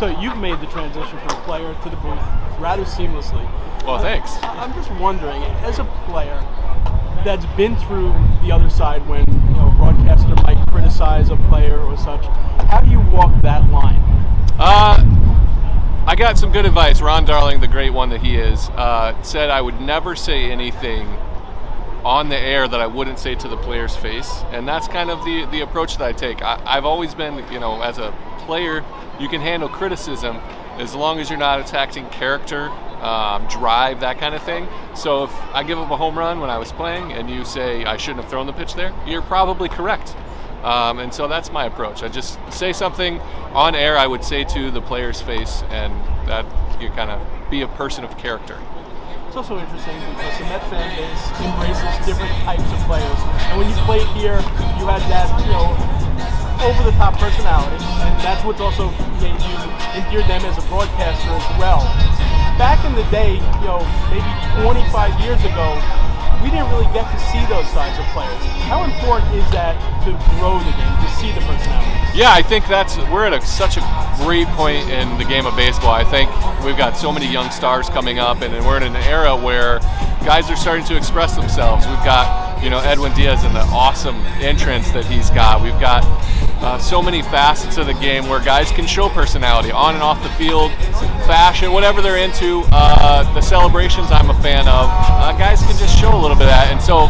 So you've made the transition from player to the booth rather seamlessly. Well, thanks. I'm just wondering, as a player that's been through the other side when a broadcaster might criticize a player or such, how do you walk that line? I got some good advice. Ron Darling, the great one that he is, said I would never say anything on the air that I wouldn't say to the player's face, and that's kind of the approach that I take. I've always been, as a player, you can handle criticism as long as you're not attacking character, drive, that kind of thing. So if I give up a home run when I was playing and you say I shouldn't have thrown the pitch there, you're probably correct. And so that's my approach. I just say something on air I would say to the player's face, and that you kind of be a person of character. It's also interesting because the Met fan base embraces different types of players. And when you played here, you had that, over-the-top personality, and that's what's also made you endear them as a broadcaster as well. Back in the day, maybe 25 years ago, we didn't really get to see those sides of players. How important is that to grow the game, to see the personalities? Yeah, I think we're at such a great point in the game of baseball. I think we've got so many young stars coming up, and we're in an era where guys are starting to express themselves. We've got, Edwin Diaz and the awesome entrance that he's got. We've got so many facets of the game where guys can show personality on and off the field, fashion, whatever they're into. The celebrations I'm a fan of. Guys can just show a little bit of that, and so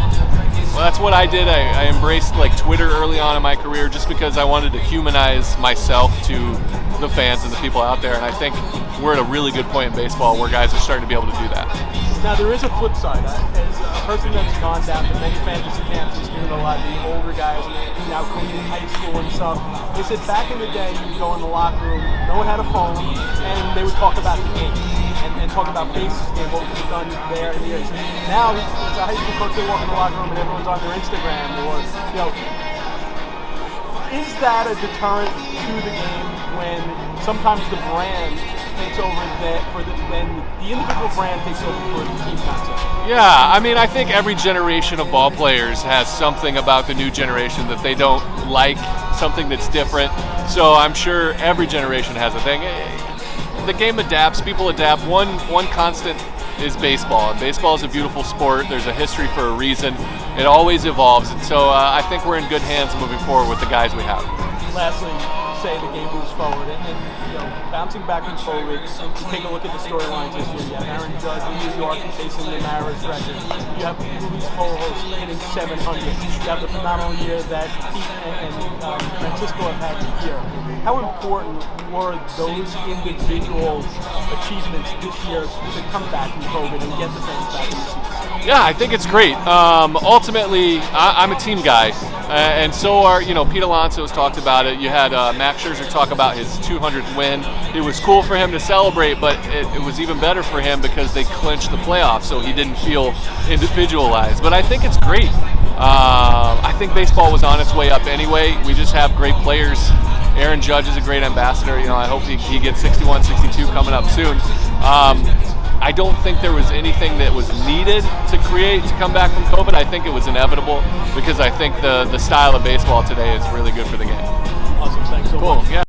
that's what I did. I embraced Twitter early on in my career just because I wanted to humanize myself to the fans and the people out there, and I think we're at a really good point in baseball where guys are starting to be able to do that. Now there is a flip side. As a person that's gone down to many fantasy camps, speaking to a lot of the older guys now coaching high school and stuff, they said back in the day you'd go in the locker room, no one had a phone, and they would talk about the game and talk about bases game, what was done there and here. Now it's a high school coach, they walk in the locker room and everyone's on their Instagram, or is that a deterrent to the game when sometimes the brand takes over when the individual brand takes over for the team concept? Yeah, I think every generation of ball players has something about the new generation that they don't like, something that's different. So I'm sure every generation has a thing. The game adapts, people adapt. One constant is baseball. And baseball is a beautiful sport. There's a history for a reason. It always evolves. And so I think we're in good hands moving forward with the guys we have. Lastly, say the game moves forward, and bouncing back and forward, you take a look at the storylines this year. You have Aaron Judge in New York chasing the Mariners record. You have Luis Rojas hitting 700. You have the phenomenal year that Pete and Francisco have had here. How important were those individual achievements this year to come back from COVID and get the fans back in the seats? Yeah, I think it's great. Ultimately, I'm a team guy, and so are, Pete Alonso has talked about it. You had Max Scherzer talk about his 200th win. It was cool for him to celebrate, but it was even better for him because they clinched the playoffs, so he didn't feel individualized. But I think it's great. I think baseball was on its way up anyway. We just have great players. Aaron Judge is a great ambassador. I hope he gets 61, 62 coming up soon. I don't think there was anything that was needed to come back from COVID. I think it was inevitable because I think the style of baseball today is really good for the game. Awesome, thanks so much. Cool, yeah.